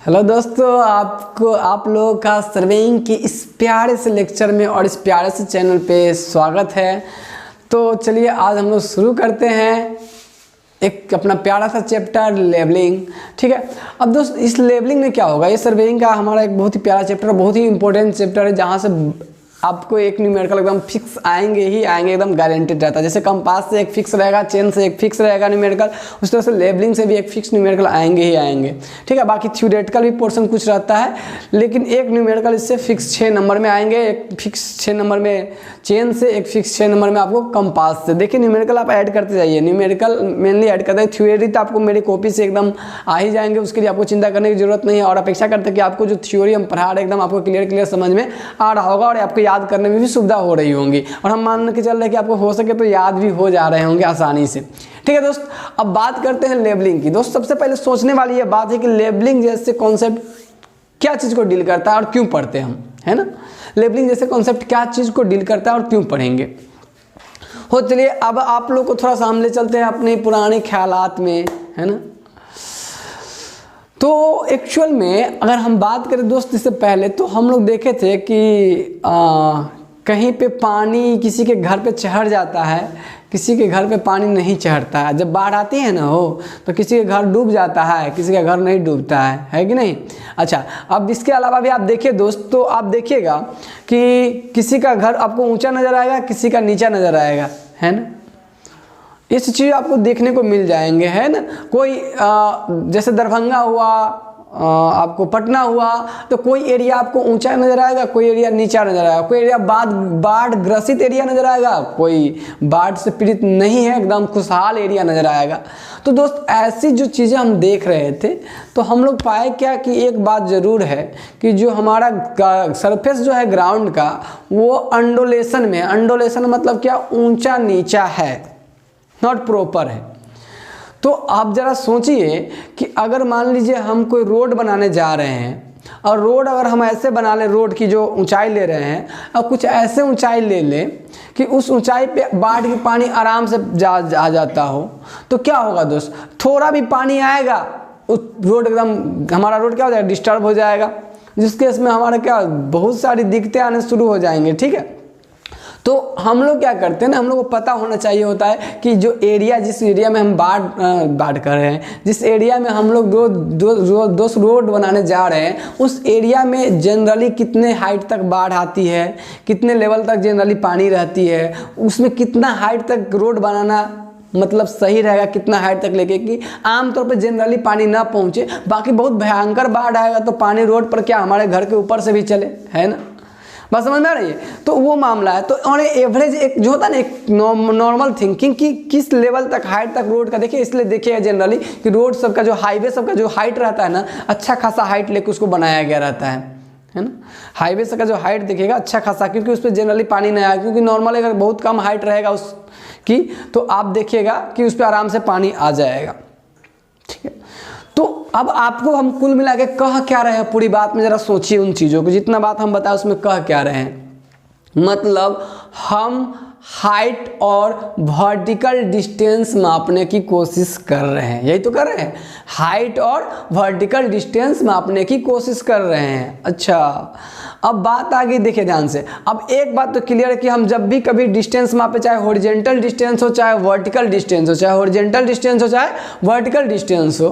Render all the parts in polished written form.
Hello दोस्तों, आप लोगों का सर्वेइंग के इस प्यारे से लेक्चर में और इस प्यारे से चैनल पे स्वागत है। तो चलिए आज हम लोग शुरू करते हैं एक अपना प्यारा सा चैप्टर लेबलिंग। ठीक है, अब दोस्त इस लेबलिंग में क्या होगा, ये सर्वेइंग का हमारा एक बहुत ही प्यारा चैप्टर, बहुत ही इंपॉर्टेंट चैप्टर है, जहाँ से आपको एक न्यूमेरिकल एकदम फिक्स आएंगे ही आएंगे, एकदम गारंटेड रहता है। जैसे कंपास से एक फिक्स रहेगा, चेन से एक फिक्स रहेगा न्यूमेरिकल, उस तरह से लेबलिंग से भी एक फिक्स न्यूमेरिकल आएंगे ही आएंगे। ठीक है, बाकी थ्योरेटिकल भी पोर्शन कुछ रहता है, लेकिन एक न्यूमेरिकल इससे फिक्स 6 नंबर में आएंगे, एक फिक्स 6 नंबर में चेन से, एक फिक्स 6 नंबर में आपको कंपास से। देखिए न्यूमेरिकल आप ऐड करते जाइए, न्यूमेरिकल मेनली ऐड करते हैं। थ्योरी तो आपको मेरी कॉपी से एकदम आ ही जाएंगे, उसके लिए आपको चिंता करने की जरूरत नहीं है। और अपेक्षा करते हैं कि आपको जो थ्योरी हम पढ़ा रहे एकदम आपको क्लियर समझ में आ रहा होगा और आपको याद करने में भी सुविधा हो रही होंगी, और हम मान के चल रहे हैं कि आपको हो सके तो याद भी हो जा रहे होंगे आसानी से। ठीक है दोस्त, अब बात करते हैं लेबलिंग की। दोस्त सबसे पहले सोचने वाली ये बात है कि लेबलिंग जैसे कॉन्सेप्ट क्या चीज़ को डील करता है और क्यों पढ़ते हैं हम, है ना। लेबलिंग जैसे कॉन्सेप्ट क्या चीज़ को डील करता है और क्यों पढ़ेंगे। हो चलिए अब आप लोग को थोड़ा सा हम ले चलते हैं अपने पुराने ख्यालात में, है ना। तो एक्चुअल में अगर हम बात करें दोस्त, इससे पहले तो हम लोग देखे थे कि कहीं पे पानी किसी के घर पे चढ़ जाता है, किसी के घर पे पानी नहीं चढ़ता है। जब बाढ़ आती है ना हो तो किसी के घर डूब जाता है, किसी का घर नहीं डूबता है कि नहीं। अच्छा, अब इसके अलावा भी आप देखिए दोस्त, तो आप देखिएगा कि किसी का घर आपको ऊंचा नज़र आएगा, किसी का नीचा नज़र आएगा, है ना। इस चीज़ आपको देखने को मिल जाएंगे, है ना। कोई जैसे दरभंगा हुआ, आपको पटना हुआ, तो कोई एरिया आपको ऊंचा नजर आएगा, कोई एरिया नीचा नजर आएगा, कोई एरिया बाढ़ ग्रसित एरिया नजर आएगा, कोई बाढ़ से पीड़ित नहीं है, एकदम खुशहाल एरिया नजर आएगा। तो दोस्त ऐसी जो चीज़ें हम देख रहे थे तो हम लोग पाए क्या कि एक बात ज़रूर है कि जो हमारा सरफेस जो है ग्राउंड का, वो अंडोलेशन में, अंडोलेशन मतलब क्या, ऊंचा नीचा है, नॉट प्रॉपर है। तो आप ज़रा सोचिए कि अगर मान लीजिए हम कोई रोड बनाने जा रहे हैं, और रोड अगर हम ऐसे बना लें, रोड की जो ऊंचाई ले रहे हैं और कुछ ऐसे ऊंचाई ले लें कि उस ऊंचाई पे बाढ़ की पानी आराम से आ जाता हो, तो क्या होगा दोस्त, थोड़ा भी पानी आएगा उस रोड एकदम, हमारा रोड क्या हो जाएगा, डिस्टर्ब हो जाएगा, जिस केस में हमारा क्या बहुत सारी दिक्कतें आने शुरू हो जाएंगे। ठीक है, तो हम लोग क्या करते हैं ना, हम लोग को पता होना चाहिए होता है कि जो एरिया, जिस एरिया में हम बाढ़ कर रहे हैं, जिस एरिया में हम लोग दो रोड बनाने जा रहे हैं, उस एरिया में जनरली कितने हाइट तक बाढ़ आती है, कितने लेवल तक जनरली पानी रहती है, उसमें कितना हाइट तक रोड बनाना मतलब सही रहेगा, कितना हाइट तक लेके कि आमतौर पर जनरली पानी ना पहुंचे। बाकी बहुत भयंकर बाढ़ आएगा तो पानी रोड पर क्या हमारे घर के ऊपर से भी चले, है ना, बात समझ में आ रही है। तो वो मामला है। तो और एवरेज एक जो होता है ना, एक नॉर्मल थिंकिंग कि किस लेवल तक हाइट तक रोड का, देखिए इसलिए देखिएगा जनरली कि रोड सबका जो हाईवे सबका जो हाइट रहता है ना, अच्छा खासा हाइट लेके उसको बनाया गया रहता है ना। हाईवे सबका जो हाइट देखिएगा अच्छा खासा, क्योंकि उस पर जनरली पानी नहीं आएगा, क्योंकि नॉर्मल अगर बहुत कम हाइट रहेगा उसकी तो आप देखिएगा कि उस पर आराम से पानी आ जाएगा। ठीक है, तो अब आपको हम कुल मिला के कह क्या रहे हैं पूरी बात में, जरा सोचिए उन चीज़ों को, जितना बात हम बताए उसमें कह क्या रहे हैं। मतलब हम हाइट और वर्टिकल डिस्टेंस मापने की कोशिश कर रहे हैं, यही तो कर रहे हैं, हाइट और वर्टिकल डिस्टेंस मापने की कोशिश कर रहे हैं। अच्छा, अब बात आ गई, देखिए ध्यान से। अब एक बात तो क्लियर है कि हम जब भी कभी डिस्टेंस मापे, चाहे हॉरिजॉन्टल डिस्टेंस हो, चाहे वर्टिकल डिस्टेंस हो, चाहे हॉरिजॉन्टल डिस्टेंस हो, चाहे वर्टिकल डिस्टेंस हो,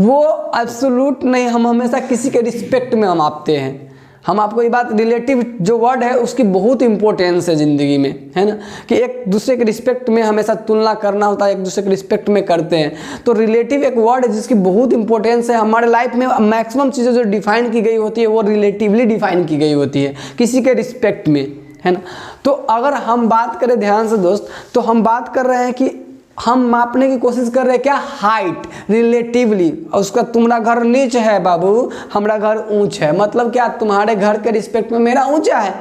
वो एब्सोल्यूट नहीं, हम हमेशा किसी के रिस्पेक्ट में हम मापते हैं। हम आपको ये बात, रिलेटिव जो वर्ड है उसकी बहुत इंपॉर्टेंस है ज़िंदगी में, है ना, कि एक दूसरे के रिस्पेक्ट में हमेशा तुलना करना होता है, एक दूसरे के रिस्पेक्ट में करते हैं। तो रिलेटिव एक वर्ड है जिसकी बहुत इंपॉर्टेंस है हमारे लाइफ में। मैक्सिमम चीज़ें जो डिफाइन की गई होती है वो रिलेटिवली डिफाइन की गई होती है, किसी के रिस्पेक्ट में, है ना। तो अगर हम बात करें ध्यान से दोस्त, तो हम बात कर रहे हैं कि हम मापने की कोशिश कर रहे हैं क्या, हाइट रिलेटिवली। और उसका तुम्हारा घर नीच है बाबू, हमारा घर ऊंच है, मतलब क्या, तुम्हारे घर के रिस्पेक्ट में मेरा ऊंचा है,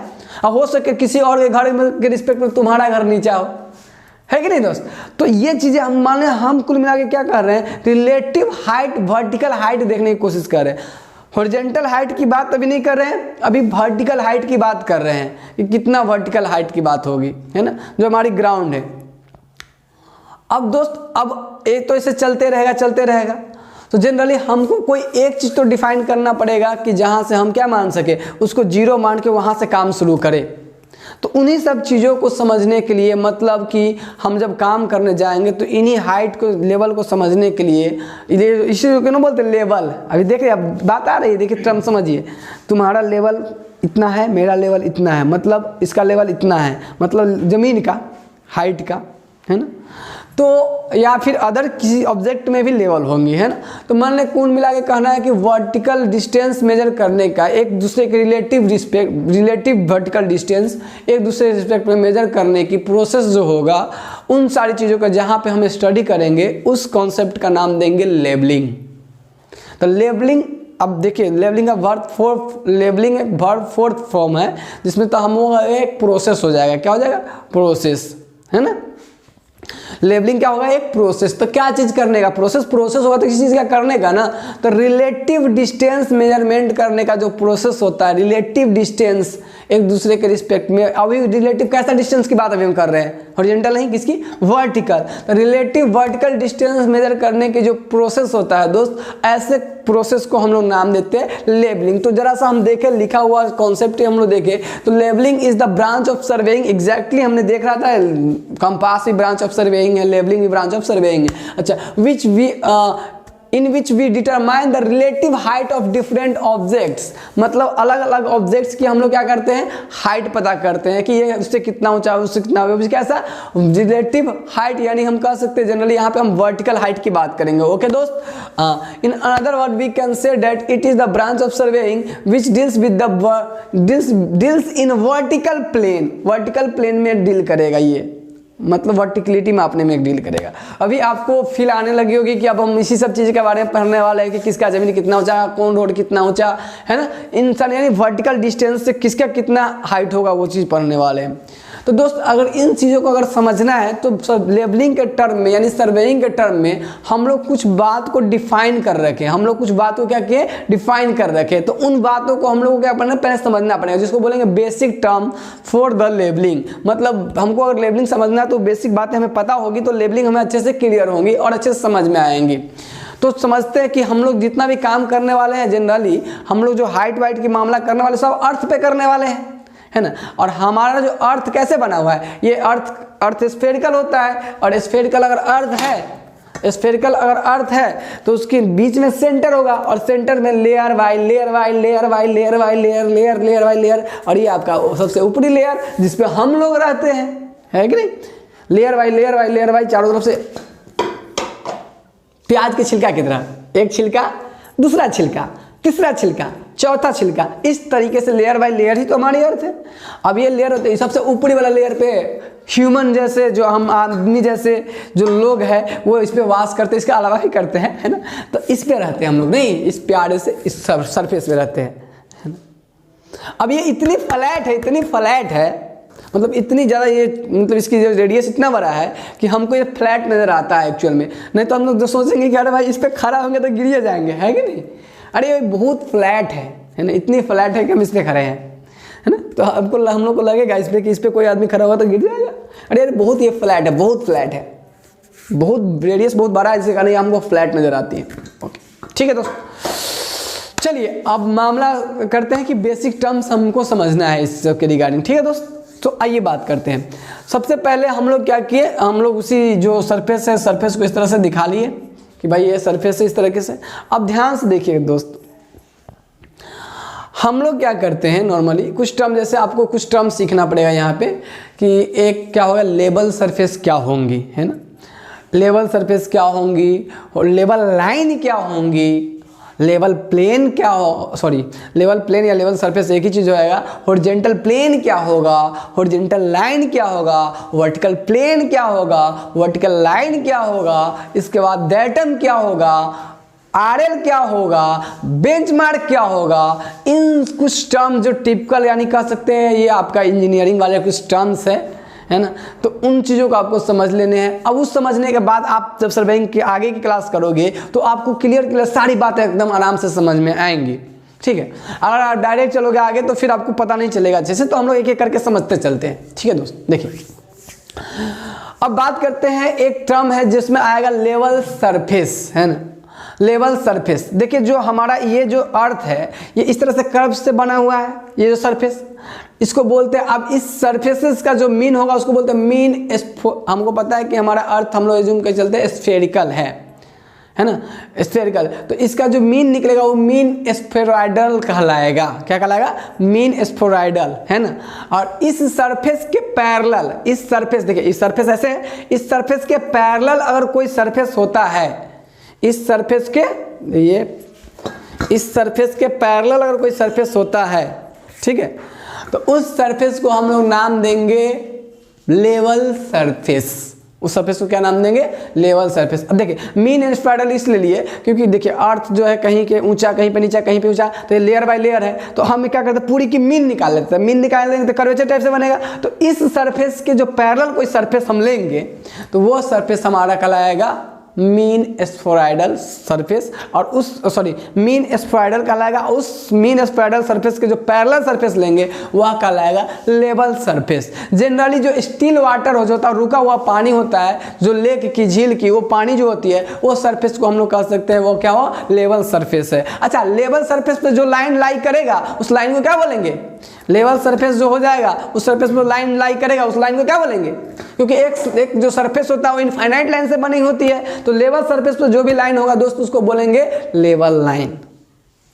और हो सके किसी और के घर के रिस्पेक्ट में तुम्हारा घर नीचा हो, है कि नहीं दोस्त। तो ये चीज़ें हम माने, हम कुल मिला के क्या कर रहे हैं, रिलेटिव हाइट, वर्टिकल हाइट देखने की कोशिश कर रहे हैं। हॉरिजॉन्टल हाइट की बात अभी नहीं कर रहे हैं, अभी वर्टिकल हाइट की बात कर रहे हैं कि कितना वर्टिकल हाइट की बात होगी, है ना, जो हमारी ग्राउंड है। अब दोस्त, अब एक तो इसे चलते रहेगा, तो जनरली हमको कोई एक चीज़ तो डिफाइन करना पड़ेगा कि जहाँ से हम क्या मान सके, उसको जीरो मान के वहाँ से काम शुरू करें। तो उन्हीं सब चीज़ों को समझने के लिए, मतलब कि हम जब काम करने जाएंगे तो इन्हीं हाइट को, लेवल को समझने के लिए, इसी को क्यों बोलते लेवल। अभी देखिए अब बात आ रही है, देखिए टर्म समझिए, तुम्हारा लेवल इतना है, मेरा लेवल इतना है, मतलब इसका लेवल इतना है, मतलब ज़मीन का हाइट का, है ना। तो या फिर अदर किसी ऑब्जेक्ट में भी लेवल होंगी, है ना। तो मान लें कुल मिला के कहना है कि वर्टिकल डिस्टेंस मेजर करने का, एक दूसरे के रिलेटिव वर्टिकल डिस्टेंस एक दूसरे रिस्पेक्ट में मेजर करने की प्रोसेस जो होगा, उन सारी चीज़ों का जहाँ पे हम स्टडी करेंगे उस कॉन्सेप्ट का नाम देंगे लेबलिंग। तो लेबलिंग, अब देखिए लेबलिंग का वर्ब फोर्थ फॉर्म है, जिसमें तो हम एक प्रोसेस हो जाएगा। क्या हो जाएगा? प्रोसेस, है ना। लेबलिंग क्या होगा? एक प्रोसेस। तो क्या चीज़ करने का? प्रोसेस होगा तो किसी चीज़ का करने का ना। तो रिलेटिव डिस्टेंस मेजरमेंट करने का जो प्रोसेस होता है, रिलेटिव डिस्टेंस एक दूसरे के रिस्पेक्ट में। अभी रिलेटिव कैसा डिस्टेंस की बात अभी हम कर रहे हैं? हॉरिजॉन्टल नहीं, किसकी? वर्टिकल। तो रिलेटिव वर्टिकल डिस्टेंस मेजर करने की जो प्रोसेस होता है दोस्त, ऐसे प्रोसेस को हम लोग नाम देते हैं लेबलिंग। तो जरा सा हम देखें, लिखा हुआ कॉन्सेप्ट हम लोग देखें तो labelling is the branch of surveying. Exactly हमने देख रहा था, कंपास भी ब्रांच ऑफ सर्वेइंग है, लेबलिंग भी ब्रांच ऑफ सर्वेइंग है। अच्छा, in which we determine the relative height of different objects। मतलब अलग अलग ऑब्जेक्ट्स की हम लोग क्या करते हैं? हाइट पता करते हैं कि ये उससे कितना ऊंचा है, उससे कितना ऊंचा, कैसा रिलेटिव हाइट, यानी हम कह सकते हैं जनरली यहाँ पे हम वर्टिकल हाइट की बात करेंगे। ओके दोस्त, in another word we can say that it is the branch of surveying which deals with deals in vertical plane. Vertical plane में डील करेगा ये, मतलब वर्टिकलिटी मापने में एक डील करेगा। अभी आपको फील आने लगी होगी कि अब हम इसी सब चीज़ के बारे में पढ़ने वाले हैं कि किसका ज़मीन कितना ऊंचा, कौन रोड कितना ऊंचा, है ना। इंसान यानी वर्टिकल डिस्टेंस से किसका कितना हाइट होगा, वो चीज़ पढ़ने वाले हैं। तो दोस्त अगर इन चीज़ों को अगर समझना है तो लेबलिंग के टर्म में, यानी सर्वेइंग के टर्म में हम लोग कुछ बात को डिफाइन कर रखे, हम लोग कुछ बात को क्या किए? डिफाइन कर रखे। तो उन बातों को हम लोग को क्या करना है? पहले समझना पड़ेगा, जिसको बोलेंगे basic term for the labelling. मतलब हमको अगर लेबलिंग समझना है तो बेसिक बातें हमें पता होगी तो लेबलिंग हमें अच्छे से क्लियर होंगी और अच्छे से समझ में आएंगी। तो समझते हैं कि हम लोग जितना भी काम करने वाले हैं, जनरली हम लोग जो हाइट वाइट की मामला करने वाले सब अर्थ पे करने वाले हैं, है ना। और हमारा जो अर्थ कैसे बना हुआ है, ये अर्थ स्फेरिकल होता है। और स्फेरिकल अगर अर्थ है तो उसके बीच में सेंटर होगा, और सेंटर में layer by layer by layer by layer by layer by layer, और ये आपका सबसे ऊपरी लेयर जिसपे हम लोग रहते हैं, है कि नहीं। Layer by layer by layer by चारों तरफ से प्याज के छिलका की तरह, एक छिलका, दूसरा छिलका, तीसरा छिलका, चौथा छिलका, इस तरीके से लेयर बाय लेयर ही तो हमारी अर्थ है। अब ये लेयर होते हैं, सबसे ऊपरी वाला लेयर पे ह्यूमन जैसे, जो हम आदमी जैसे जो लोग हैं वो इस पे वास करते हैं, इसके अलावा ही करते हैं, है ना। तो इस पे रहते हैं हम लोग, नहीं इस प्यारे से इस सरफेस पे रहते हैं, है ना। अब ये इतनी फ्लैट है, मतलब इतनी ज़्यादा ये, मतलब इसकी जो रेडियस इतना बड़ा है कि हमको ये फ्लैट नज़र आता है एक्चुअल में। नहीं तो हम लोग जो सोचेंगे कि अरे भाई इस पर खड़ा होंगे तो गिर जाएंगे, है कि नहीं। अरे ये बहुत फ्लैट है ना, इतनी फ्लैट है कि हम इस पर खड़े हैं, है ना। तो हमको हम लोग को लगेगा इस पर कि इस पर कोई आदमी खड़ा हुआ तो गिर जाएगा। अरे यार बहुत ये फ्लैट है, बहुत रेडियस बहुत बड़ा है, इसके कारण हमको फ्लैट नज़र आती है। ओके ठीक है दोस्त, चलिए अब मामला करते हैं कि बेसिक टर्म्स हमको समझना है इस सब के रिगार्डिंग। ठीक है दोस्त, तो आइए बात करते हैं। सबसे पहले हम लोग क्या किए, हम लोग उसी जो सरफेस है, सरफेस को इस तरह से दिखा लिए कि भाई ये सरफेस है इस तरीके से। अब ध्यान से देखिए दोस्त, हम लोग क्या करते हैं नॉर्मली कुछ टर्म, जैसे आपको कुछ टर्म सीखना पड़ेगा यहाँ पे कि एक क्या होगा, लेवल सरफेस क्या होंगी, है ना। लेवल सरफेस क्या होंगी, और लेवल लाइन क्या होंगी, लेवल प्लेन क्या हो, सॉरी लेवल प्लेन या लेवल सरफेस एक ही चीज़ होएगा। हॉरिजॉन्टल प्लेन क्या होगा, हॉरिजॉन्टल लाइन क्या होगा, वर्टिकल प्लेन क्या होगा, वर्टिकल लाइन क्या होगा, इसके बाद डेटम क्या होगा, आरएल क्या होगा, बेंचमार्क क्या होगा। इन कुछ टर्म जो टिपिकल यानी कह सकते हैं ये आपका इंजीनियरिंग वाले कुछ टर्म्स है ना। तो उन चीज़ों को आपको समझ लेने हैं। अब उस समझने के बाद आप जब सर्वेइंग के आगे की क्लास करोगे तो आपको क्लियर सारी बातें एकदम आराम से समझ में आएंगी। ठीक है, अगर आप डायरेक्ट चलोगे आगे तो फिर आपको पता नहीं चलेगा अच्छे से, तो हम लोग एक एक करके समझते चलते हैं। ठीक है दोस्त, देखिए अब बात करते हैं, एक टर्म है जिसमें आएगा लेवल सरफेस, है ना। Level surface. देखिए जो हमारा ये जो अर्थ है ये इस तरह से कर्व से बना हुआ है, ये जो सरफेस इसको बोलते हैं। अब इस सरफेसेस का जो मीन होगा उसको बोलते हैं मीन। हमको पता है कि हमारा अर्थ हम लोग एज्यूम कर चलते हैं स्फेरिकल है ना, स्फेरिकल। तो इसका जो मीन निकलेगा वो मीन स्फेरॉइडल कहलाएगा। क्या कहलाएगा? मीन स्फेरॉइडल, है ना। और इस सरफेस के पैरेलल, इस सरफेस देखिए इस सरफेस ऐसे है, इस सरफेस के पैरेलल अगर कोई सरफेस होता है, इस सरफेस के ये इस सरफेस के पैरेलल अगर कोई सरफेस होता है, ठीक है, तो उस सरफेस को हम लोग नाम देंगे लेवल सरफेस। उस सरफेस को क्या नाम देंगे? Level surface. अब देखिए मीन स्पाइरल इसलिए लिए क्योंकि देखिए अर्थ जो है कहीं के ऊंचा, कहीं पे नीचा, कहीं पे ऊंचा, तो ये लेयर बाय लेयर है। तो हम क्या करते हैं, पूरी की मीन निकाल लेते हैं। मीन निकाल लेंगे तो कर्वेचर टाइप से बनेगा। तो इस सरफेस के जो पैरेलल कोई सरफेस हम लेंगे तो वो सरफेस हमारा कहलाएगा मीन स्फेरॉइडल सरफेस। और उस मीन स्फेरॉइडल कहलाएगा। उस मीन स्फेरॉइडल सरफेस के जो पैरेलल सरफेस लेंगे वह कहलाएगा लेवल सरफेस। जनरली जो स्टिल वाटर हो जाता है, रुका हुआ पानी होता है, जो लेक की, झील की, वो पानी जो होती है वो सरफेस को हम लोग कह सकते हैं वो क्या हो? लेवल सरफेस है। अच्छा, लेवल सरफेस पे जो लाइन लाई करेगा उस लाइन को क्या बोलेंगे? लेवल सरफेस जो हो जाएगा उस सरफेस में लाइन लाई करेगा उस लाइन को क्या बोलेंगे? क्योंकि एक जो सरफेस होता है वो इनफाइनाइट लाइन से बनी होती है, तो लेवल सरफेस पे जो भी लाइन होगा दोस्त उसको बोलेंगे लेवल लाइन।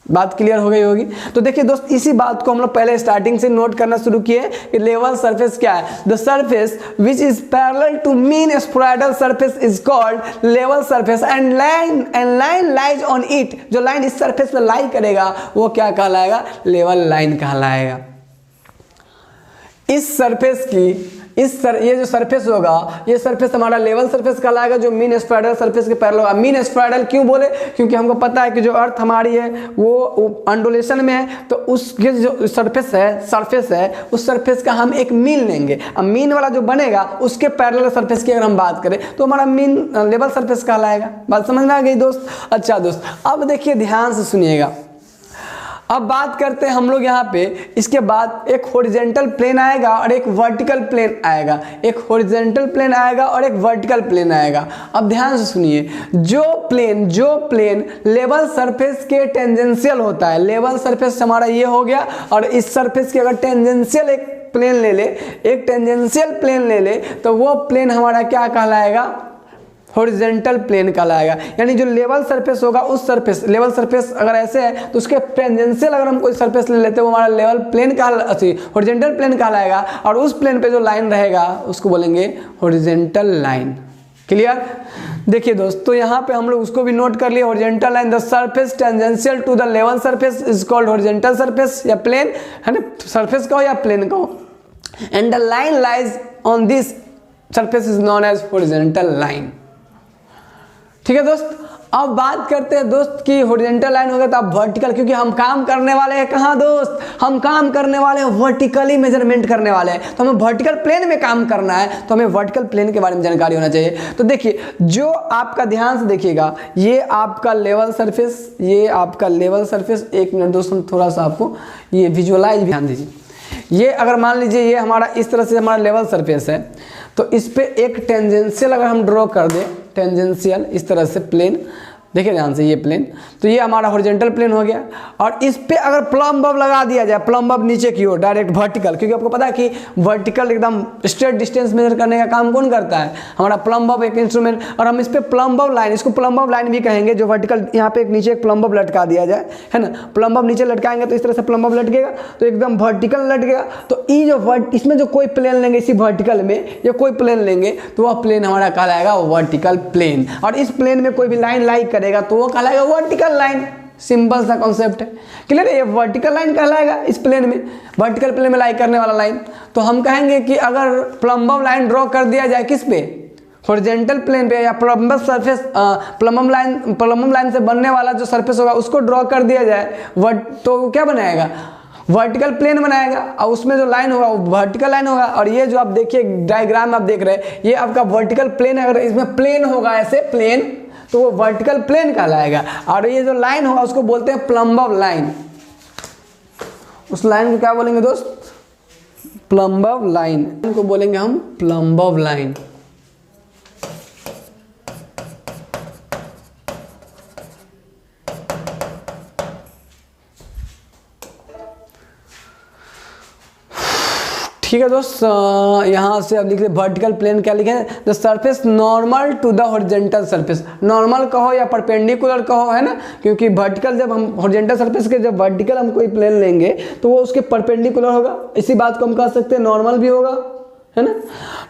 बात क्लियर हो गई होगी। तो देखिए दोस्त इसी बात को हम लोग पहले स्टार्टिंग से नोट करना शुरू किए कि लेवल सरफेस क्या है। The surface which is parallel to mean spheroidal surface is called level surface and line lies on it. जो लाइन इस सरफेस पे लाई करेगा वो क्या कहलाएगा? लेवल लाइन कहलाएगा। इस सरफेस की ये जो सरफेस होगा ये सरफेस हमारा लेवल सरफेस कहलाएगा, जो मीन स्पाइरल सरफेस के पैरेलल होगा। मीन स्पाइरल क्यों बोले? क्योंकि हमको पता है कि जो अर्थ हमारी है वो अंडुलेशन में है, तो उसके जो सरफेस है उस सरफेस का हम एक मीन लेंगे। अब मीन वाला जो बनेगा उसके पैरेलल सरफेस की अगर हम बात करें तो हमारा मीन लेवल सरफेस कहलाएगा। बात समझ में आ गई दोस्त? अच्छा दोस्त, अब देखिए ध्यान से सुनिएगा। अब बात करते हैं हम लोग यहाँ पे, इसके बाद एक हॉरिजॉन्टल प्लेन आएगा और एक वर्टिकल प्लेन आएगा। एक हॉरिजॉन्टल प्लेन आएगा और एक वर्टिकल प्लेन आएगा। अब ध्यान से सुनिए, जो प्लेन लेवल सरफेस के टेंजेंशियल होता है, लेवल सरफेस हमारा ये हो गया, और इस सरफेस के अगर टेंजेंशियल एक टेंजेंशियल प्लेन ले ले तो वो प्लेन हमारा क्या कहलाएगा? हॉरिजॉन्टल प्लेन कहलाएगा। यानी जो लेवल सरफेस होगा उस सरफेस, लेवल सरफेस अगर ऐसे है तो उसके टेंजेंशियल अगर हम कोई सरफेस ले लेते हैं वो हमारा लेवल प्लेन हॉरिजॉन्टल प्लेन कहलाएगा, और उस प्लेन पे जो लाइन रहेगा उसको बोलेंगे हॉरिजॉन्टल लाइन। क्लियर? देखिए दोस्त, तो यहाँ पे हम लोग उसको भी नोट कर लिए, horizontal line. The surface tangential to the level surface is called horizontal surface या प्लेन, है ना, सरफेस का हो या प्लेन का हो, and the line lies on this surface is known as horizontal line. ठीक है दोस्त, अब बात करते हैं दोस्त की हॉरिजॉन्टल लाइन हो गया तो अब वर्टिकल, क्योंकि हम काम करने वाले हैं कहाँ दोस्त? हम काम करने वाले हैं वर्टिकली मेजरमेंट करने वाले हैं, तो हमें वर्टिकल प्लेन में काम करना है, तो हमें वर्टिकल प्लेन के बारे में जानकारी होना चाहिए। तो देखिए, जो आपका ध्यान से देखिएगा, ये आपका लेवल सरफेस, ये आपका लेवल सरफेस। एक मिनट दोस्त, हम थोड़ा सा आपको ये विजुअलाइज ध्यान दीजिए। ये अगर मान लीजिए ये हमारा इस तरह से हमारा लेवल सरफेस है, तो इस पे एक टेंजेंशियल अगर हम ड्रॉ कर दें, टेंजेंशियल इस तरह से प्लेन, देखिए ध्यान से ये प्लेन, तो ये हमारा हॉरिजॉन्टल प्लेन हो गया। और इस पे अगर प्लम बब लगा दिया जाए, प्लम बब नीचे की ओर डायरेक्ट वर्टिकल, क्योंकि आपको पता है कि वर्टिकल एकदम स्ट्रेट डिस्टेंस मेजर करने का काम कौन करता है? हमारा प्लम बब एक इंस्ट्रूमेंट। और हम इस पे प्लम बब लाइन, इसको प्लम बब लाइन भी कहेंगे, जो वर्टिकल यहाँ पे एक नीचे एक प्लम बब लटका दिया जाए, है ना। प्लम बब नीचे लटकाएंगे तो इस तरह से प्लम बब लटकेगा, तो एकदम वर्टिकल लटकेगा। तो ये जो इसमें जो कोई प्लेन लेंगे इसी वर्टिकल में, या कोई प्लेन लेंगे तो वह प्लेन हमारा कहलाएगा वर्टिकल प्लेन। और इस प्लेन में कोई भी लाइन लाई करेगा तो वो कहलाएगा वर्टिकल लाइन। सिंपल सा कॉन्सेप्ट है, क्लियर है? ये वर्टिकल लाइन कहलाएगा इस प्लेन में, वर्टिकल प्लेन में लाई करने वाला लाइन। तो हम कहेंगे कि अगर प्लम बब लाइन ड्रॉ कर दिया जाए किस पे? हॉरिजॉन्टल प्लेन पे, या प्लम्बम सरफेस, प्लम्बम लाइन से बनने वाला जो सरफेस होगा उसको ड्रॉ कर दिया जाए, तो क्या बनाएगा? वर्टिकल प्लेन बनाएगा, और उसमें जो लाइन होगा वो वर्टिकल लाइन होगा। और ये जो आप देखिए डायग्राम आप देख रहे हैं, ये आपका वर्टिकल प्लेन, अगर इसमें प्लेन होगा ऐसे प्लेन तो वो वर्टिकल प्लेन कहलाएगा। और ये जो लाइन होगा उसको बोलते हैं प्लम बब लाइन। उस लाइन को क्या बोलेंगे दोस्त? प्लम बब लाइन। इनको बोलेंगे हम प्लम बब लाइन। ठीक है दोस्त, यहाँ से अब लिख ले वर्टिकल प्लेन क्या लिखे हैं, the surface normal to the horizontal surface. Normal कहो या परपेंडिकुलर कहो, है ना, क्योंकि वर्टिकल जब हम हॉरिजॉन्टल सरफेस के जब वर्टिकल हम कोई प्लेन लेंगे तो वो उसके परपेंडिकुलर होगा, इसी बात को हम कह सकते हैं नॉर्मल भी होगा, है ना।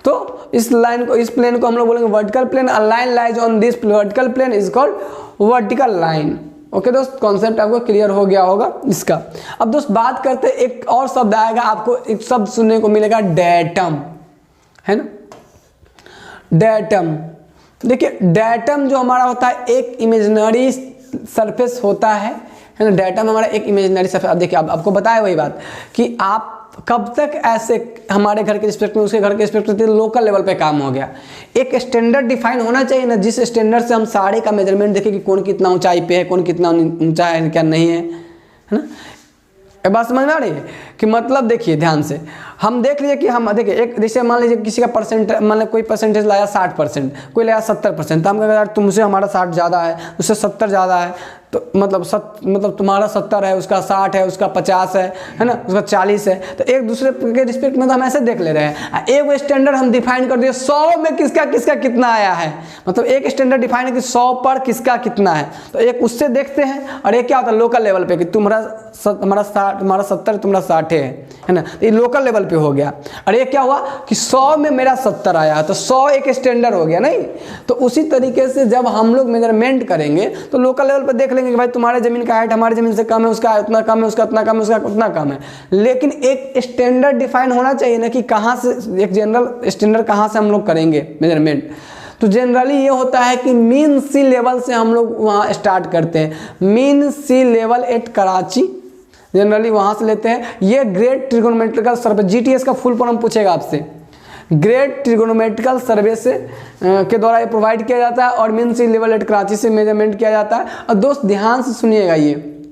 तो इस लाइन को, इस प्लेन को हम लोग बोलेंगे vertical plane. A line lies on this vertical plane is called vertical line. Okay दोस्त, कॉन्सेप्ट आपको क्लियर हो गया होगा इसका। अब दोस्त बात करते हैं, एक और शब्द आएगा, आपको एक शब्द सुनने को मिलेगा डेटम, है ना, डेटम। देखिए डेटम जो हमारा होता है एक इमेजिनरी सरफेस होता है ना, डेटम हमारा एक इमेजिनरी सरफेस। अब देखिए, अब आपको बताया वही बात कि आप कब तक ऐसे हमारे घर के रिस्पेक्ट में उसके घर के रिस्पेक्ट में लोकल लेवल पे काम हो गया। एक स्टैंडर्ड डिफाइन होना चाहिए ना, जिस स्टैंडर्ड से हम सारे का मेजरमेंट देखें कि कौन कितना ऊंचाई पे है, कौन कितना ऊंचा है क्या नहीं है ना। एक बात समझ में आ रही है कि मतलब देखिए ध्यान से, हम देख लीजिए कि हम देखिए एक जैसे मान लीजिए किसी का परसेंट, मान लीजिए कोई परसेंटेज लाया 60%, कोई लाया 70%, तो हम कहेंगे यार तुमसे हमारा 60 ज़्यादा है, उससे 70 ज़्यादा है, तो मतलब तुम्हारा 70 है, उसका 60 है, उसका 50 है ना, उसका 40 है। तो एक दूसरे के रिस्पेक्ट में तो हम ऐसे देख ले रहे हैं। एक स्टैंडर्ड हम डिफाइन कर दिए 100 में किसका किसका कितना आया है, मतलब एक स्टैंडर्ड डिफाइन है कि 100 पर किसका कितना है, तो एक उससे देखते हैं। और एक क्या होता है लोकल लेवल पे कि हमारा 70 तुम्हारा 60 है ना, तो ये लोकल लेवल पे हो गया। और ये क्या हुआ कि 100 में मेरा 70 आया, तो 100 एक स्टैंडर्ड हो गया नहीं। तो उसी तरीके से जब हम लोग मेजरमेंट करेंगे तो लोकल लेवल पे देख लेंगे कि भाई तुम्हारे ज़मीन का हाइट हमारी ज़मीन से कम है, उसका उतना कम है, उसका उतना कम है, उसका उतना कम है। लेकिन एक स्टैंडर्ड डिफाइन होना चाहिए ना कि कहाँ से, एक जनरल स्टैंडर्ड कहाँ से हम लोग करेंगे मेजरमेंट। तो जनरली ये होता है कि मीन सी लेवल से हम लोग वहाँ स्टार्ट करते हैं। मीन सी लेवल एट कराची जनरली वहाँ से लेते हैं। ये ग्रेट ट्रिगोनोमेट्रिकल सर्वे, GTS का फुल फॉर्म पूछेगा आपसे, ग्रेट ट्रिगोनोमेट्रिकल सर्वे से के द्वारा ये प्रोवाइड किया जाता है और मीन सी लेवल एट कराची से मेजरमेंट किया जाता है। और दोस्त ध्यान से सुनिएगा ये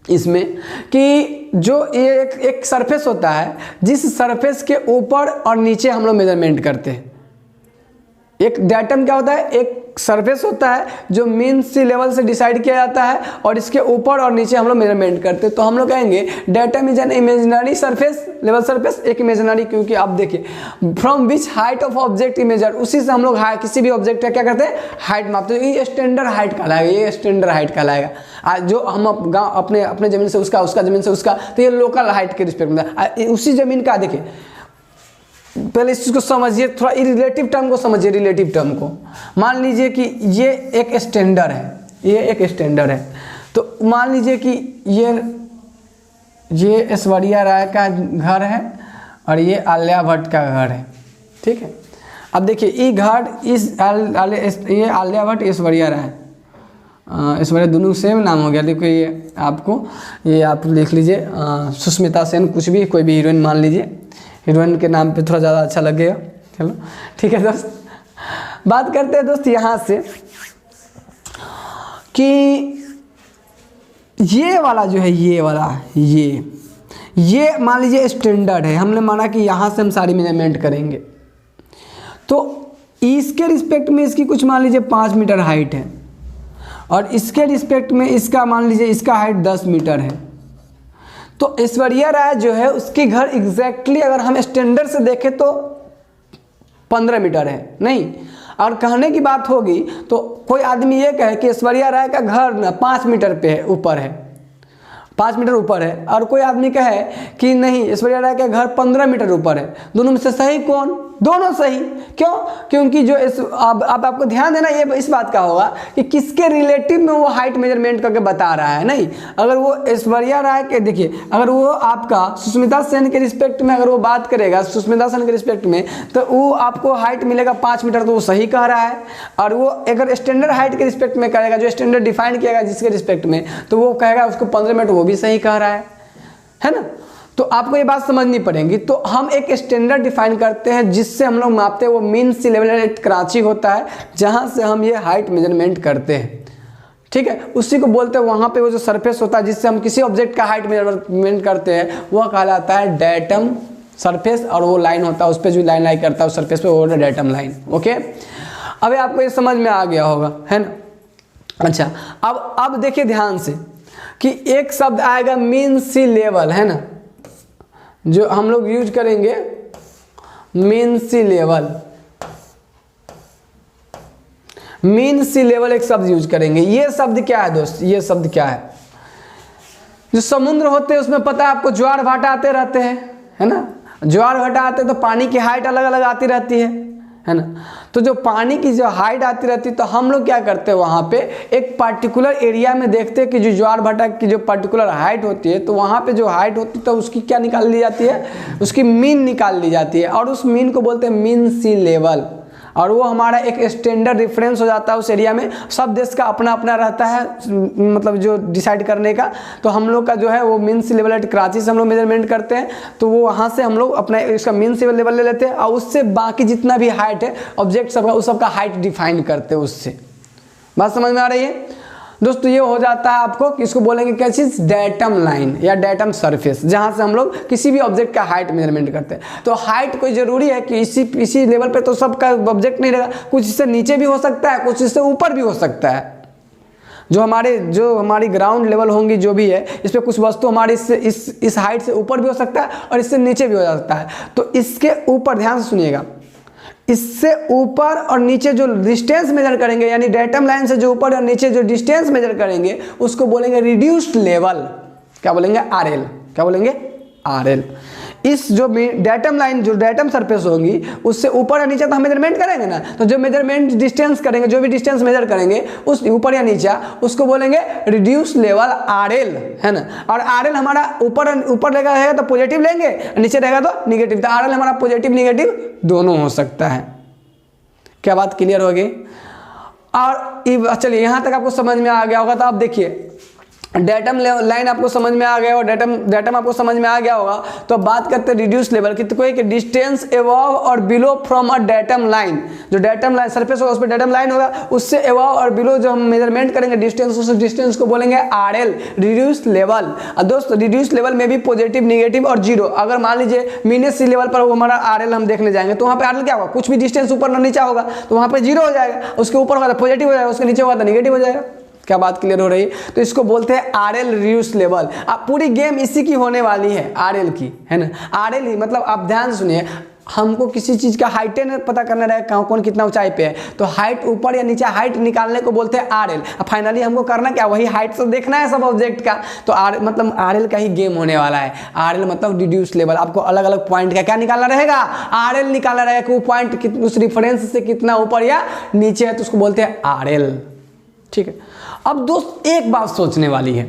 इसमें कि जो ये एक सरफेस होता है, जिस सरफेस के ऊपर और नीचे हम लोग मेजरमेंट करते हैं। एक डेटम क्या होता है, एक सरफेस होता है जो मीन सी लेवल से डिसाइड किया जाता है और इसके ऊपर और नीचे हम लोग मेजरमेंट करते हैं। तो हम लोग कहेंगे datum is an imaginary surface, level surface एक इमेजिनरी, क्योंकि आप देखिए from which height of object imager, उसी से हम लोग किसी भी ऑब्जेक्ट का क्या करते हैं हाइट मापते हैं। ये स्टैंडर्ड हाइट कहलाएगा, ये स्टैंडर्ड हाइट कहलाएगा। जो हम अपने ज़मीन से उसका, उसका ज़मीन से उसका, तो ये लोकल हाइट के रिस्पेक्ट में। उसी ज़मीन का देखिए पहले इस चीज़ को समझिए, थोड़ा रिलेटिव टर्म को समझिए। रिलेटिव टर्म को मान लीजिए कि ये एक स्टैंडर्ड है, ये एक स्टैंडर्ड है। तो मान लीजिए कि ये ऐश्वर्या राय का घर है और ये आलिया भट्ट का घर है, ठीक है। अब देखिए ये घर ये आलिया भट्ट, ऐश्वर्या राय, ऐश्वर्या दोनों सेम नाम हो गया। देखो ये आपको, ये आप लिख लीजिए सुष्मिता सेन, कुछ भी कोई भी हीरोइन मान लीजिए, हीरोइन के नाम पे थोड़ा ज़्यादा अच्छा लगेगा। चलो ठीक है दोस्त, बात करते हैं दोस्त यहाँ से कि ये वाला जो है, ये वाला ये मान लीजिए स्टैंडर्ड है। हमने माना कि यहाँ से हम सारी मेजरमेंट करेंगे, तो इसके रिस्पेक्ट में इसकी कुछ मान लीजिए 5 मीटर हाइट है और इसके रिस्पेक्ट में इसका मान लीजिए इसका हाइट 10 मीटर है। तो ऐश्वर्या राय जो है उसके घर एग्जैक्टली अगर हम स्टैंडर्ड से देखें तो 15 मीटर है नहीं। और कहने की बात होगी तो कोई आदमी ये कहे कि ऐश्वर्या राय का घर ना 5 मीटर पे है, ऊपर है, 5 मीटर ऊपर है, और कोई आदमी कहे कि नहीं ऐश्वर्या राय का घर 15 मीटर ऊपर है। दोनों में से सही कौन? दोनों सही। क्यों? क्योंकि जो अब आपको ध्यान देना ये इस बात का होगा कि किसके रिलेटिव में वो हाइट मेजरमेंट करके बता रहा है। नहीं, अगर वो ऐश्वर्या राय के, देखिए अगर वो आपका सुष्मिता सेन के रिस्पेक्ट में अगर वो बात करेगा, सुष्मिता सेन के रिस्पेक्ट में, तो वो आपको हाइट मिलेगा 5 मीटर, तो वो सही कह रहा है। और वो अगर स्टैंडर्ड हाइट के रिस्पेक्ट में करेगा, जो स्टैंडर्ड डिफाइन किया जिसके रिस्पेक्ट में, तो वो कहेगा उसको 15 मीटर, वो भी सही कह रहा है ना। तो आपको ये बात समझनी पड़ेगी। तो हम एक स्टैंडर्ड डिफाइन करते हैं जिससे हम लोग मापते हैं, वो मीन सी लेवल एट कराची होता है, जहां से हम ये हाइट मेजरमेंट करते हैं, ठीक है। उसी को बोलते हैं, वहां पे वो जो सरफेस होता है जिससे हम किसी ऑब्जेक्ट का हाइट मेजरमेंट करते हैं, वह कहलाता है डेटम सरफेस। और वो लाइन होता है, उस पर जो लाइन लाई करता है उस सरफेस पे, वो डेटम लाइन। ओके, अभी आपको ये समझ में आ गया होगा, है ना। अच्छा, अब देखिए ध्यान से कि एक शब्द आएगा मीन सी लेवल, है ना, जो हम लोग यूज करेंगे मीन सी लेवल, मीन सी लेवल एक शब्द यूज करेंगे। ये शब्द क्या है दोस्त, ये शब्द क्या है? जो समुद्र होते हैं उसमें पता है आपको ज्वार भाटा आते रहते हैं, है ना। ज्वार भाटा आते हैं तो पानी की हाइट अलग अलग आती रहती है ना। तो जो पानी की जो हाइट आती रहती है तो हम लोग क्या करते हैं, वहाँ पे एक पार्टिकुलर एरिया में देखते हैं कि जो ज्वार भाटा की जो पार्टिकुलर हाइट होती है, तो वहाँ पे जो हाइट होती है तो उसकी क्या निकाल ली जाती है, उसकी मीन निकाल ली जाती है, और उस मीन को बोलते हैं मीन सी लेवल। और वो हमारा एक स्टैंडर्ड रेफरेंस हो जाता है उस एरिया में। सब देश का अपना अपना रहता है, मतलब जो डिसाइड करने का। तो हम लोग का जो है वो मीन सी लेवल कराची से हम लोग मेजरमेंट करते हैं, तो वो वहाँ से हम लोग अपना इसका मीन सी लेवल ले लेते हैं, और उससे बाकी जितना भी हाइट है ऑब्जेक्ट सबका, उस सबका हाइट डिफाइन करते हैं उससे। बात समझ में आ रही है दोस्तों? ये हो जाता है आपको कि इसको बोलेंगे क्या चीज़, डेटम लाइन या डेटम सरफेस, जहाँ से हम लोग किसी भी ऑब्जेक्ट का हाइट मेजरमेंट करते हैं। तो हाइट कोई ज़रूरी है कि इसी लेवल पे तो सबका ऑब्जेक्ट नहीं रहेगा, कुछ इससे नीचे भी हो सकता है, कुछ इससे ऊपर भी हो सकता है। जो हमारी ग्राउंड लेवल होंगी जो भी है, इस पर कुछ वस्तु हमारी इस हाइट से ऊपर भी हो सकता है और इससे नीचे भी हो सकता है। तो इसके ऊपर ध्यान से सुनिएगा, इससे ऊपर और नीचे जो डिस्टेंस मेजर करेंगे, यानी डेटम लाइन से जो ऊपर और नीचे जो डिस्टेंस मेजर करेंगे उसको बोलेंगे रिड्यूस्ड लेवल। क्या बोलेंगे, आरएल। क्या बोलेंगे, आरएल। इस जो डेटम लाइन, जो डेटम सरफेस होगी, उससे ऊपर या नीचे तो हम मेजरमेंट करेंगे ना, तो जो मेजरमेंट डिस्टेंस करेंगे, जो भी डिस्टेंस मेजर करेंगे उस ऊपर या नीचे, उसको बोलेंगे रिड्यूस लेवल आरएल, है ना। और आरएल हमारा ऊपर रहेगा तो पॉजिटिव लेंगे, नीचे रहेगा तो निगेटिव। तो आरएल हमारा पॉजिटिव निगेटिव दोनों हो सकता है। क्या बात क्लियर होगी? और चलिए यहाँ तक आपको समझ में आ गया होगा। तो आप देखिए डेटम लाइन आपको समझ में आ गया और डेटम आपको समझ में आ गया होगा। तो अब बात करते हैं रिड्यूस लेवल की। तो कोई कि डिस्टेंस एबव और below from a datum line, जो डेटम लाइन सरफेस होगा उस पर डेटम लाइन होगा, उससे एबव और बिलो जो हम मेजरमेंट करेंगे डिस्टेंस, उस डिस्टेंस को बोलेंगे आरएल, रिड्यूस लेवल। और दोस्तों रिड्यूस लेवल में भी पॉजिटिव, निगेटिव और जीरो। अगर मान लीजिए मीनस सी लेवल पर हमारा आरएल हम देखने जाएंगे तो वहाँ पे आरएल क्या होगा, कुछ भी डिस्टेंस ऊपर और नीचे होगा तो वहाँ पे जीरो हो जाएगा, उसके ऊपर होगा तो पॉजिटिव हो जाएगा, उसके नीचे होगा तो निगेटिव हो जाएगा। क्या बात क्लियर हो रही है? तो इसको बोलते हैं आरएल रिड्यूस लेवल। अब पूरी गेम इसी की होने वाली है, आरएल की, है ना। आरएल ही मतलब आप ध्यान सुनिए, हमको किसी चीज़ का हाइट पता करना रहे कहाँ कौन कितना ऊंचाई पे है, तो हाइट ऊपर या नीचे हाइट निकालने को बोलते हैं आरएल। अब फाइनली हमको करना क्या, वही हाइट से देखना है सब ऑब्जेक्ट का। तो मतलब आरएल का ही गेम होने वाला है। आरएल मतलब रिड्यूस लेवल। आपको अलग अलग पॉइंट का क्या निकालना रहेगा, आरएल निकालना रहेगा कि वो पॉइंट उस रिफरेंस से कितना ऊपर या नीचे है, तो उसको बोलते हैं आरएल। ठीक है। अब दोस्त एक बात सोचने वाली है,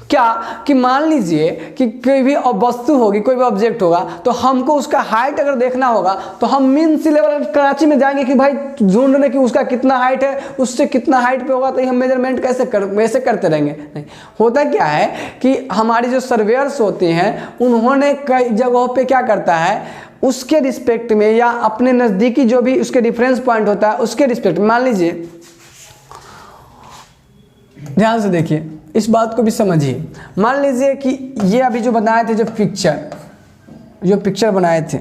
क्या कि मान लीजिए कि कोई भी वस्तु होगी, कोई भी ऑब्जेक्ट होगा, तो हमको उसका हाइट अगर देखना होगा तो हम मीन सी लेवल कराची में जाएंगे कि भाई ढूंढने कि उसका कितना हाइट है, उससे कितना हाइट पे होगा, तो हम मेजरमेंट वैसे करते रहेंगे। नहीं, होता क्या है कि हमारी जो सर्वेयर्स होते हैं उन्होंने कई जगहों पे क्या करता है, उसके रिस्पेक्ट में या अपने नज़दीकी जो भी उसके डिफरेंस पॉइंट होता है उसके रिस्पेक्ट में, मान लीजिए, ध्यान से देखिए इस बात को भी समझिए। मान लीजिए कि ये अभी जो बनाए थे, जो पिक्चर बनाए थे,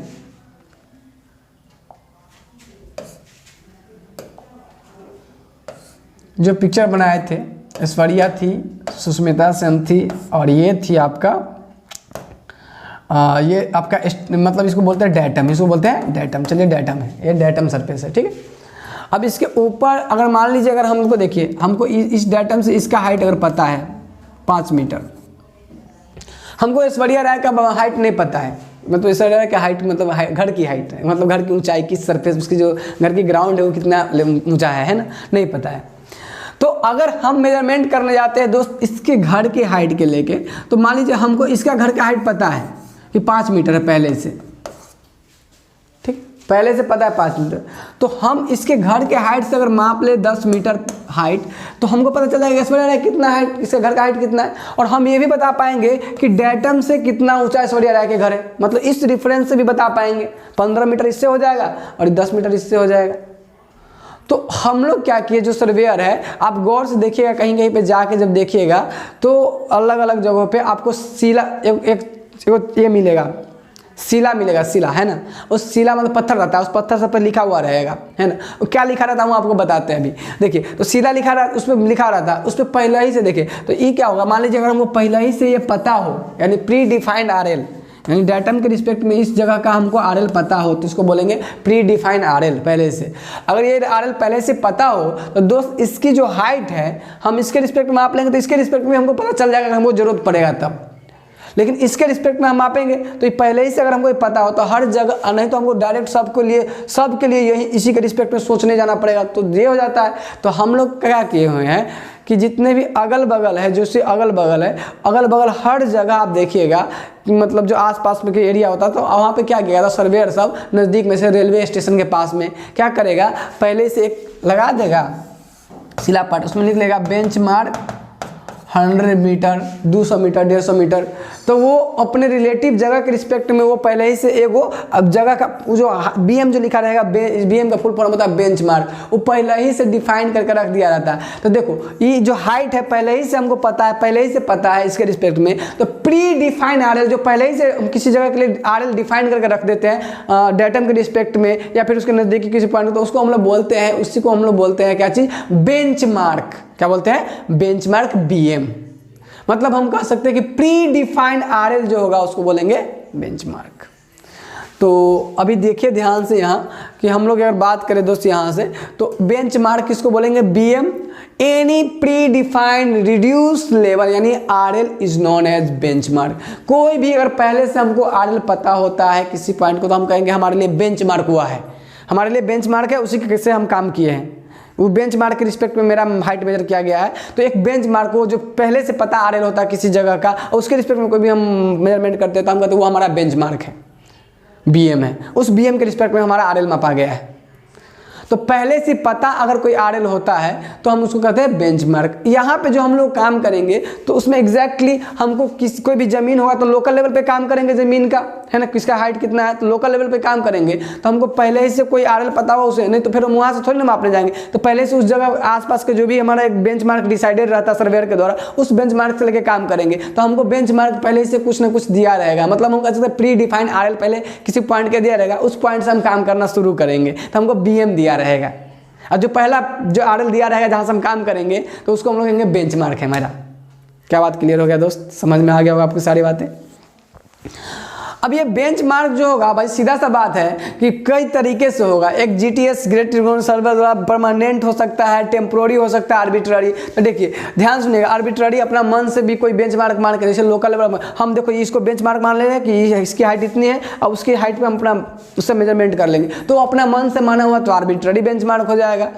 जो पिक्चर बनाए थे, ऐश्वर्या थी, सुष्मिता सेन थी, और ये थी आपका ये आपका मतलब इसको बोलते हैं डेटम, इसको बोलते हैं डेटम। चलिए डेटम है, ये डेटम सरफेस है, ठीक है। अब इसके ऊपर अगर मान लीजिए, अगर हमको देखिए, हमको इस डेटम से इसका हाइट अगर पता है 5 मीटर, हमको ऐश्वर्या राय का हाइट नहीं पता है, मतलब ऐश्वर्या राय का हाइट मतलब घर की हाइट है, मतलब घर की ऊंचाई, किस सरफेस, उसकी जो घर की ग्राउंड है वो कितना ऊंचा है ना, नहीं पता है। तो अगर हम मेजरमेंट करने जाते हैं दोस्त इसके घर की हाइट के लेके, तो मान लीजिए हमको इसका घर का हाइट पता है कि 5 मीटर है पहले से, पहले से पता है 5 मीटर, तो हम इसके घर के हाइट से अगर माप ले 10 मीटर हाइट, तो हमको पता चल जाएगा ऐश्वर्या राय कितना हाइट, इसके घर का हाइट कितना है। और हम ये भी बता पाएंगे कि डेटम से कितना ऊंचा ऐश्वर्या राय के घर है, मतलब इस रेफरेंस से भी बता पाएंगे। 15 मीटर इससे हो जाएगा और 10 मीटर इससे हो जाएगा। तो हम लोग क्या किए, जो सर्वेयर है, आप गौर से देखिएगा, कहीं कहीं पे जाके जब देखिएगा तो अलग अलग जगहों पे आपको सीला एक ये मिलेगा, सीला मिलेगा, सीला है ना, उस सीला मतलब पत्थर रहता है, उस पत्थर सब पर लिखा हुआ रहेगा, है ना। वो क्या लिखा रहता है वो आपको बताते हैं अभी। देखिए, तो सीला लिखा रहा, उस पर लिखा रहता है, उस पर पहले ही से देखिए, तो ये क्या होगा, मान लीजिए अगर हमको पहले ही से ये पता हो, यानी प्री डिफाइंड आरएल, यानी डाटम के रिस्पेक्ट में इस जगह का हमको RL पता हो तो इसको बोलेंगे प्री डिफाइंड RL पहले से। अगर ये RL पहले से पता हो तो दोस्त इसकी जो हाइट है हम इसके रिस्पेक्ट में माप लेंगे तो इसके रिस्पेक्ट में हमको पता चल जाएगा कि हमको जरूरत पड़ेगा तब। लेकिन इसके रिस्पेक्ट में हम मापेंगे तो ये पहले ही से अगर हमको पता हो तो हर जगह, नहीं तो हमको डायरेक्ट सबके लिए यही इसी के रिस्पेक्ट में सोचने जाना पड़ेगा, तो ये हो जाता है। तो हम लोग क्या किए हुए हैं कि जितने भी अगल बगल है, जो से अगल बगल है, अगल बगल हर जगह आप देखिएगा कि मतलब जो आसपास में एरिया होता है तो वहाँ पे क्या किया था सर्वेयर सब नज़दीक में से रेलवे स्टेशन के पास में क्या करेगा, पहले से एक लगा देगा शिलापट, उसमें लिख लेगा benchmark 100 metre, 200 metre, 150 metre. तो वो अपने रिलेटिव जगह के रिस्पेक्ट में वो पहले ही से एगो अब जगह का जो BM जो लिखा रहेगा, BM का फुल फॉर्म होता है बेंच मार्क, वो पहले ही से डिफाइन करके रख दिया रहता है। तो देखो ये जो हाइट है पहले ही से हमको पता है, पहले ही से पता है इसके रिस्पेक्ट में, तो प्री डिफाइन RL जो पहले ही से किसी जगह के लिए RL डिफाइन करके रख देते हैं डाटम के रिस्पेक्ट में या फिर उसके नज़दीकी किसी पॉइंट, तो उसको हम लोग बोलते हैं, उसी को हम लोग बोलते हैं क्या चीज़, बेंच मार्क। क्या बोलते हैं, बेंच मार्क BM। मतलब हम कह सकते हैं कि प्री डिफाइंड RL जो होगा उसको बोलेंगे बेंचमार्क। तो अभी देखिए ध्यान से यहाँ कि हम लोग अगर बात करें दोस्त यहाँ से, तो बेंचमार्क किसको बोलेंगे, BM। Any predefined reduce level यानी RL is known as benchmark. कोई भी अगर पहले से हमको RL पता होता है किसी पॉइंट को तो हम कहेंगे हमारे लिए बेंचमार्क हुआ है, हमारे लिए बेंचमार्क है, उसी के से हम काम किए हैं। वो बेंच मार्क के रिस्पेक्ट में मेरा हाइट मेजर किया गया है, तो एक बेंच मार्क को जो पहले से पता RL होता है किसी जगह का, और उसके रिस्पेक्ट में कोई भी हम मेजरमेंट करते हैं तो हम कहते हैं वो हमारा बेंच मार्क है, BM है। उस BM के रिस्पेक्ट में हमारा RL मापा गया है। तो पहले से पता अगर कोई RL होता है तो हम उसको कहते हैं बेंचमार्क। यहाँ पे जो हम लोग काम करेंगे तो उसमें एग्जैक्टली हमको कोई भी ज़मीन होगा तो लोकल लेवल पे काम करेंगे, ज़मीन का है ना, किसका हाइट कितना है तो लोकल लेवल पे काम करेंगे। तो हमको पहले ही से कोई RL पता हो उसे, नहीं तो फिर हम वहाँ से थोड़ी ना मापने जाएंगे। तो पहले से उस जगह आसपास के जो भी हमारा एक बेंचमार्क डिसाइडेड रहता है सर्वेयर के द्वारा, उस बेंचमार्क से लेके काम करेंगे। तो हमको बेंचमार्क पहले से कुछ ना कुछ दिया रहेगा, मतलब हम कह सकते हैं प्री डिफाइंड RL पहले किसी पॉइंट के दिया रहेगा, उस पॉइंट से हम काम करना शुरू करेंगे तो हमको BM दिया रहेगा। और जो पहला जो RL दिया रहेगा जहाँ से हम काम करेंगे तो उसको हम लोग कहेंगे बेंचमार्क है हमारा। क्या बात क्लियर हो गया दोस्त, समझ में आ गया होगा आपको सारी बातें। अब ये बेंचमार्क जो होगा भाई सीधा सा बात है कि कई तरीके से होगा। एक GTS ग्रेड ट्रिब्यूनल सर्वर द्वारा परमानेंट हो सकता है, टेम्पोररी हो सकता है, आर्बिट्ररी। तो देखिए ध्यान सुनिएगा, आर्बिट्ररी अपना मन से भी कोई बेंचमार्क मान के, जैसे लोकल लेवल हम देखो इसको बेंचमार्क मान ले रहे हैं कि इसकी हाइट इतनी है और उसकी हाइट पे हम अपना उससे मेजरमेंट कर लेंगे, तो अपना मन से माना हुआ तो आर्बिट्ररी बेंचमार्क हो जाएगा।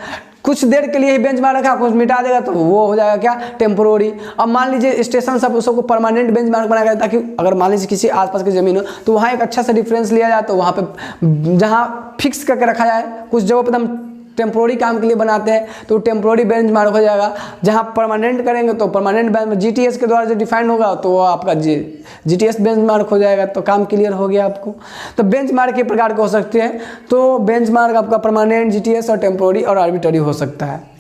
कुछ देर के लिए ही बेंचमार्क रखा, कुछ मिटा देगा तो वो हो जाएगा क्या, टेम्पोररी। अब मान लीजिए स्टेशन सब उसको परमानेंट बेंचमार्क बनाया गया ताकि अगर मान लीजिए किसी आसपास की ज़मीन हो तो वहाँ एक अच्छा सा डिफरेंस लिया जाए, तो वहाँ पे जहाँ फिक्स करके रखा जाए, कुछ जगहों पर हम टेम्पोररी काम के लिए बनाते हैं तो टेम्पोररी बेंचमार्क हो जाएगा। जहाँ परमानेंट करेंगे तो परमानेंट GTS के द्वारा जो डिफाइंड होगा तो वो आपका GTS बेंचमार्क हो जाएगा। तो काम क्लियर हो गया आपको। तो बेंचमार्क के प्रकार के हो सकते हैं, तो बेंचमार्क आपका परमानेंट, GTS और टेम्पोररी और आर्बिट्ररी हो सकता है।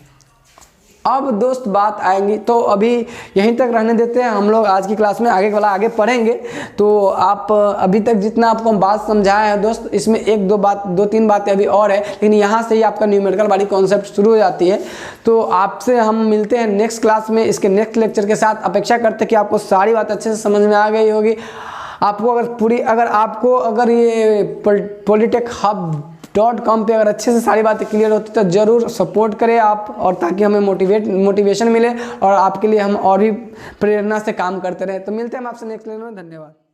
अब दोस्त बात आएंगी, तो अभी यहीं तक रहने देते हैं, हम लोग आज की क्लास में आगे वाला आगे पढ़ेंगे। तो आप अभी तक जितना आपको हम बात समझाए हैं दोस्त, इसमें दो तीन बातें अभी और है, लेकिन यहाँ से ही आपका न्यूमेरिकल वाली कॉन्सेप्ट शुरू हो जाती है। तो आपसे हम मिलते हैं नेक्स्ट क्लास में इसके नेक्स्ट लेक्चर के साथ। अपेक्षा करते हैं कि आपको सारी बात अच्छे से समझ में आ गई होगी। आपको अगर ये polytechhub.com पे अगर अच्छे से सारी बातें क्लियर होती तो ज़रूर सपोर्ट करें आप, और ताकि हमें मोटिवेशन मिले और आपके लिए हम और भी प्रेरणा से काम करते रहें। तो मिलते हैं हम आपसे नेक्स्ट लेक्चर में। धन्यवाद।